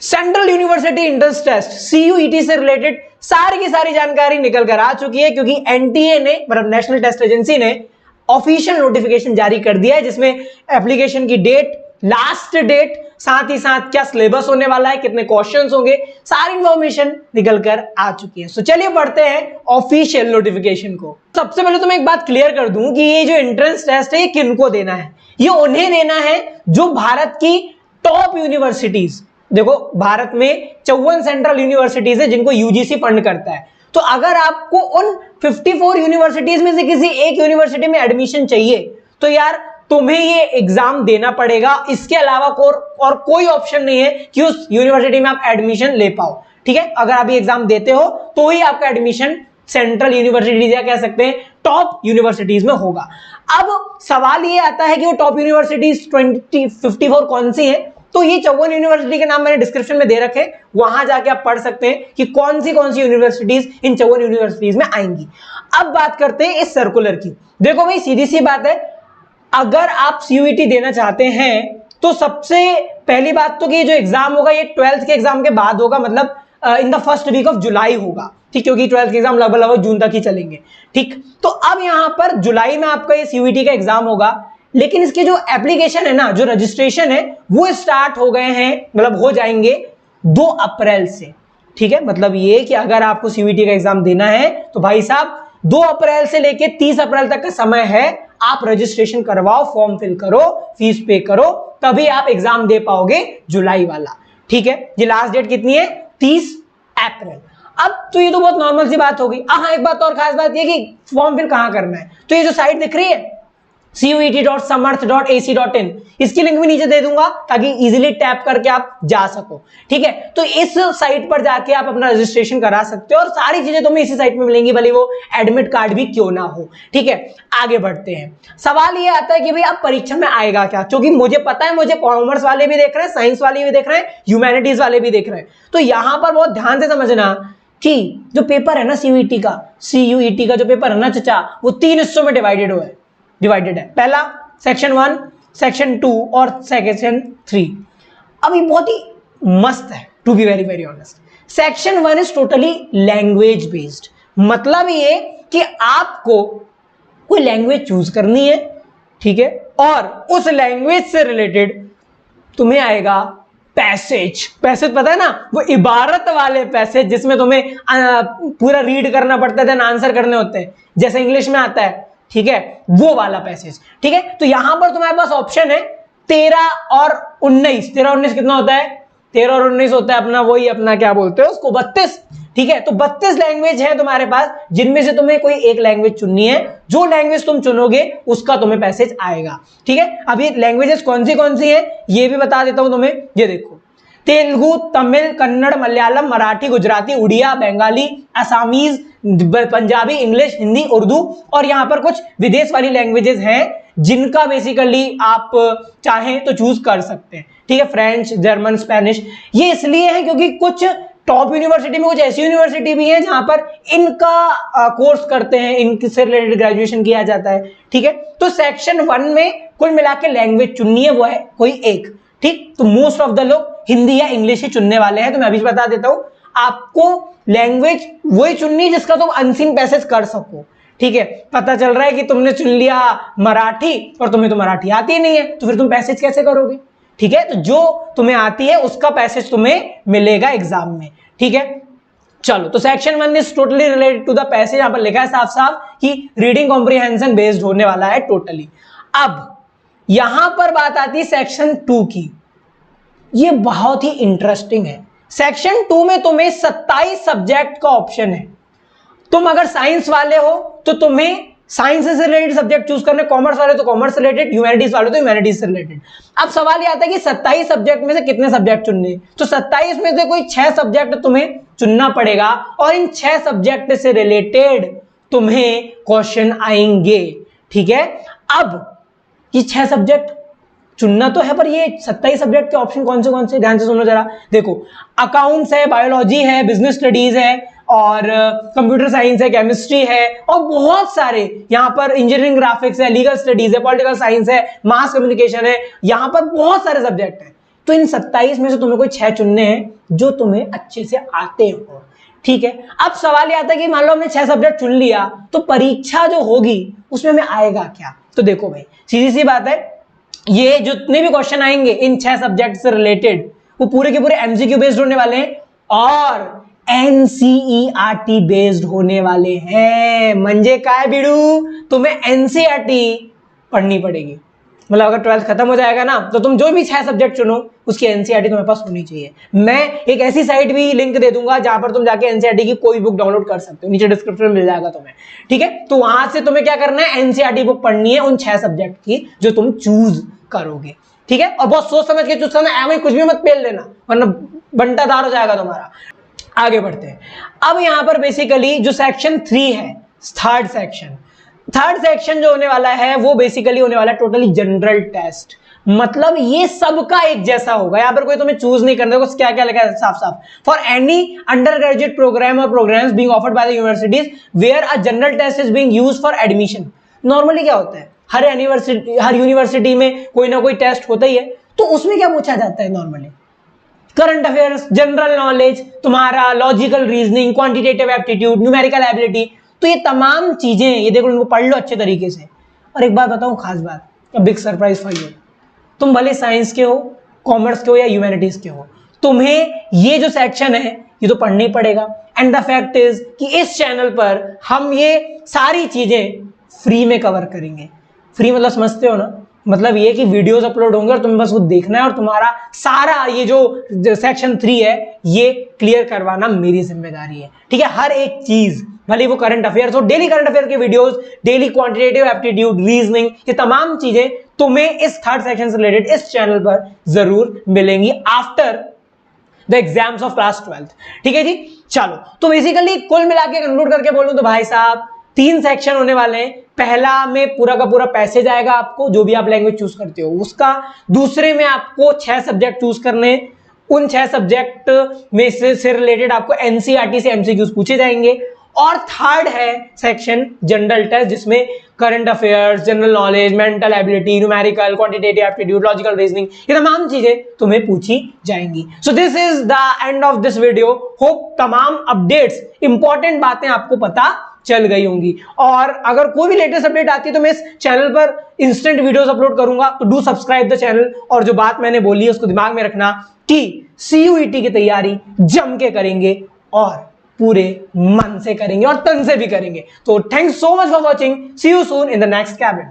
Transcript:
Central university entrance test CUET से related सारी की सारी जानकारी निकल कर आ चुकी है, क्योंकि एनटीए ने मतलब नेशनल टेस्ट एजेंसी ने ऑफिशियल नोटिफिकेशन जारी कर दिया है, जिसमें एप्लीकेशन की डेट, लास्ट डेट, साथ ही साथ क्या सिलेबस होने वाला है, कितने क्वेश्चंस होंगे, सारी इंफॉर्मेशन निकल कर आ चुकी है। तो चलिए पढ़ते हैं ऑफिशियल नोटिफिकेशन को। सबसे पहले तो मैं एक बात क्लियर कर दूं कि ये जो एंट्रेंस टेस्ट है ये किनको देना है। ये उन्हें देना है जो भारत की टॉप यूनिवर्सिटीज, देखो भारत में 54 सेंट्रल यूनिवर्सिटीज है जिनको यूजीसी फंड करता है। तो अगर आपको उन 54 यूनिवर्सिटीज में से किसी एक यूनिवर्सिटी में एडमिशन चाहिए तो यार तुम्हें ये एग्जाम देना पड़ेगा। इसके अलावा और कोई ऑप्शन नहीं है कि उस यूनिवर्सिटी में आप एडमिशन ले पाओ। ठीक है, अगर आप ये एग्जाम देते हो तो ही आपका एडमिशन सेंट्रल यूनिवर्सिटीज या कह सकते हैं टॉप यूनिवर्सिटीज में होगा। अब सवाल ये आता है कि वो टॉप यूनिवर्सिटीज 54 कौन सी है। तो ये 54 यूनिवर्सिटी के नाम मैंने डिस्क्रिप्शन में दे रखे, वहां जाके आप पढ़ सकते हैं कि कौन सी यूनिवर्सिटीज इन 54 यूनिवर्सिटीज में आएंगी। अब बात करते हैं इस सर्कुलर की। देखो भाई सीधी सी बात है, अगर आप सीयूईटी देना चाहते हैं तो सबसे पहली बात तो कि जो एग्जाम होगा ये 12th के एग्जाम के बाद होगा, मतलब in the first week of July होगा। ठीक, क्योंकि 12th के एग्जाम लगभग जून तक ही चलेंगे। ठीक, तो अब यहां पर जुलाई में आपका ये सीयूईटी का एग्जाम होगा, लेकिन इसके जो एप्लीकेशन है ना, जो रजिस्ट्रेशन है वो स्टार्ट हो गए हैं, मतलब हो जाएंगे 2 अप्रैल से। ठीक है, मतलब ये कि अगर आपको सीयूईटी का एग्जाम देना है तो भाई साहब 2 अप्रैल से लेके 30 अप्रैल तक का समय है। आप रजिस्ट्रेशन करवाओ, फॉर्म फिल करो, फीस पे करो, तभी आप एग्जाम दे पाओगे जुलाई वाला। ठीक है, ये लास्ट डेट कितनी है? 30 अप्रैल। अब तो ये तो बहुत नॉर्मल सी बात होगी। हाँ, एक बात और खास बात ये कि फॉर्म फिल कहां करना है, तो ये जो साइट दिख रही है CUET.samarth.ac.in, इसकी लिंक भी नीचे दे दूंगा ताकि इजीली टैप करके आप जा सको। ठीक है, तो इस साइट पर जाके आप अपना रजिस्ट्रेशन करा सकते हो और सारी चीजें तुम्हें इसी साइट में मिलेंगी, भले वो एडमिट कार्ड भी क्यों ना हो। ठीक है, आगे बढ़ते हैं। सवाल ये आता है कि भाई अब परीक्षा में आएगा क्या, क्योंकि मुझे पता है, मुझे कॉमर्स वाले भी देख रहे हैं, साइंस वाले भी देख रहे हैं, ह्यूमैनिटीज वाले भी देख रहे हैं। तो यहां पर बहुत ध्यान से समझना कि जो पेपर है ना सीयूईटी का जो पेपर है ना चचा, वो 3 हिस्सों में डिवाइडेड है। पहला सेक्शन 1, सेक्शन 2 और सेक्शन 3। अब ये बहुत ही मस्त है, to be very very honest. Section 1 is totally language based, मतलब ये कि आपको कोई लैंग्वेज चूज करनी है। ठीक है, और उस लैंग्वेज से रिलेटेड तुम्हें आएगा पैसेज पता है ना, वो इबारत वाले पैसेज जिसमें तुम्हें पूरा रीड करना पड़ता है, आंसर करने होते हैं, जैसे इंग्लिश में आता है। ठीक है, वो वाला पैसेज। ठीक है, तो यहां पर तुम्हारे पास ऑप्शन है 13 और 19। 13 और 19 कितना होता है? 13 और 19 होता है अपना वही, अपना क्या बोलते हो उसको, 32। ठीक है, तो 32 लैंग्वेज है तुम्हारे पास, जिनमें से तुम्हें कोई एक लैंग्वेज चुननी है। जो लैंग्वेज तुम चुनोगे उसका तुम्हें पैसेज आएगा। ठीक है, अब ये लैंग्वेजेस कौन सी है ये भी बता देता हूं तुम्हें। ये देखो, तेलुगु, तमिल, कन्नड़, मलयालम, मराठी, गुजराती, उड़िया, बंगाली, असामीज, पंजाबी, इंग्लिश, हिंदी, उर्दू, और यहां पर कुछ विदेश वाली लैंग्वेजेस हैं जिनका बेसिकली आप चाहें तो चूज कर सकते हैं। ठीक है, फ्रेंच, जर्मन, स्पेनिश। ये इसलिए है क्योंकि कुछ टॉप यूनिवर्सिटी में कुछ ऐसी यूनिवर्सिटी भी है जहां पर इनका कोर्स करते हैं, इनसे रिलेटेड ग्रेजुएशन किया जाता है। ठीक है, तो सेक्शन 1 में कुल मिला के लैंग्वेज चुननी है, वो है कोई एक। ठीक, तो मोस्ट ऑफ द लोग हिंदी या इंग्लिश ही चुनने वाले हैं। तो मैं अभी बता देता हूं, आपको लैंग्वेज वही चुननी है जिसका तुम अनसीन पैसेज कर सको। ठीक है, पता चल रहा है कि तुमने चुन लिया मराठी और तुम्हें तो मराठी आती ही नहीं है, तो फिर तुम पैसेज कैसे करोगे? ठीक है, तो जो तुम्हें आती है उसका पैसेज तुम्हें मिलेगा एग्जाम में। ठीक है, चलो, तो section 1 is totally related to the passage. यहां पर लिखा है साफ साफ कि रीडिंग कॉम्प्रिहेंशन बेस्ड होने वाला है टोटली। अब यहां पर बात आती है सेक्शन 2 की। ये बहुत ही इंटरेस्टिंग है। सेक्शन 2 में तुम्हें 27 सब्जेक्ट का ऑप्शन है। तुम अगर साइंस वाले हो तो तुम्हें साइंस से रिलेटेड सब्जेक्ट चूज करने, कॉमर्स वाले तो कॉमर्स से रिलेटेड, ह्यूमैनिटीज वाले तो ह्यूमैनिटीज से रिलेटेड। अब सवाल ये आता है कि 27 सब्जेक्ट में से कितने सब्जेक्ट चुनने, तो 27 में से कोई 6 सब्जेक्ट तुम्हें चुनना पड़ेगा और इन 6 सब्जेक्ट से रिलेटेड तुम्हें क्वेश्चन आएंगे। ठीक है, अब ये 6 सब्जेक्ट चुनना तो है, पर ये 27 सब्जेक्ट के ऑप्शन कौन से ध्यान से सुनो जरा। देखो, अकाउंट्स है, बायोलॉजी है, बिजनेस स्टडीज है, और कंप्यूटर साइंस है, केमिस्ट्री है, और बहुत सारे यहां पर इंजीनियरिंग, ग्राफिक्स है, लीगल स्टडीज है, पॉलिटिकल साइंस है, मास कम्युनिकेशन है। यहां पर बहुत सारे सब्जेक्ट हैं। तो इन 27 में से तुम्हें कोई 6 चुनने हैं जो तुम्हें अच्छे से आते हो, ठीक है। अब सवाल ये आता है कि मान लो हमने 6 सब्जेक्ट चुन लिया, तो परीक्षा जो होगी उसमें हमें आएगा क्या? तो देखो भाई, सीधी सी बात है, ये जितने भी क्वेश्चन आएंगे इन 6 सब्जेक्ट से रिलेटेड वो पूरे के पूरे एमसीक्यू बेस्ड होने वाले हैं और एनसीईआरटी बेस्ड होने वाले हैं। म्हणजे काय बिड़ू, तुम्हें एनसीईआरटी पढ़नी पड़ेगी। मतलब अगर 12th खत्म हो जाएगा ना, तो तुम जो भी 6 सब्जेक्ट चुनो उसकी एनसीईआरटी तुम्हारे पास होनी चाहिए। मैं एक ऐसी साइट भी लिंक दे दूंगा जहां पर तुम जाके एनसीईआरटी की कोई बुक डाउनलोड कर सकते हो, नीचे डिस्क्रिप्शन में मिल जाएगा तुम्हें, ठीक है। तो वहां से तुम्हें क्या करना है, एनसीईआरटी बुक पढ़नी है उन 6 सब्जेक्ट की जो तुम चूज करोगे, ठीक है। और बहुत सोच समझ के चूज करना, एवं कुछ भी मत पेल लेना वरना बंटाधार हो जाएगा तुम्हारा। आगे बढ़ते हैं। अब यहां पर बेसिकली जो सेक्शन 3 है, थर्ड सेक्शन जो होने वाला है वो बेसिकली होने वाला है टोटली जनरल टेस्ट। मतलब ये सबका एक जैसा होगा, यहां पर कोई तुम्हें चूज नहीं करने को, क्या क्या लिखा है साफ साफ, for any under graduate programme और programmes being offered by the universities where a general test is being used for admission. Normally क्या होता है, हर यूनिवर्सिटी में कोई ना कोई टेस्ट होता ही है, तो उसमें क्या पूछा जाता है normally, current affairs, general knowledge, तुम्हारा logical reasoning, quantitative aptitude, numerical ability. तो ये तमाम चीजें, ये देखो इनको पढ़ लो अच्छे तरीके से। और एक बात बताऊं, खास बात, बिग सरप्राइज फॉर यू, तुम भले साइंस के हो, कॉमर्स के हो या ह्यूमैनिटीज के हो, तुम्हें ये जो सेक्शन है ये तो पढ़ना ही पड़ेगा। एंड द फैक्ट इज कि इस चैनल पर हम ये सारी चीजें फ्री में कवर करेंगे। फ्री मतलब समझते हो ना, मतलब ये कि वीडियोस अपलोड होंगे और तुम्हें बस वो देखना है और तुम्हारा सारा ये जो सेक्शन 3 है ये क्लियर करवाना मेरी जिम्मेदारी है, ठीक है। हर एक चीज, भले वो करंट अफेयर्स हो, डेली करंट अफेयर के videos, daily quantitative aptitude, reasoning, ये तमाम चीजें तुम्हें इस थर्ड सेक्शन से रिलेटेड इस चैनल पर जरूर मिलेंगी after the exams of class 12th, ठीक है जी। चलो, तो बेसिकली कुल मिला के कंक्लूड करके बोलूं तो भाई साहब 3 सेक्शन होने वाले हैं। पहला में पूरा का पूरा पैसेज आएगा आपको, जो भी आप लैंग्वेज चूज करते हो उसका। दूसरे में आपको 6 सब्जेक्ट चूज करने, उन 6 सब्जेक्ट में से रिलेटेड आपको एनसीईआरटी से एमसीक्यूज पूछे जाएंगे। और थर्ड है सेक्शन जनरल टेस्ट, जिसमें current affairs, general knowledge, mental ability, numerical, quantitative aptitude, logical reasoning, ये तमाम चीजें तुम्हें पूछी जाएंगी। So this is the end of this video. Hope तमाम अपडेट्स, इंपॉर्टेंट बातें आपको पता चल गई होंगी। और अगर कोई भी लेटेस्ट अपडेट आती है तो मैं इस चैनल पर इंस्टेंट वीडियोस अपलोड करूंगा, तो डू सब्सक्राइब द चैनल। और जो बात मैंने बोली है उसको दिमाग में रखना कि सीयूईटी की तैयारी जम के करेंगे और पूरे मन से करेंगे और तन से भी करेंगे। तो thanks so much for watching, see you soon in the next cabin.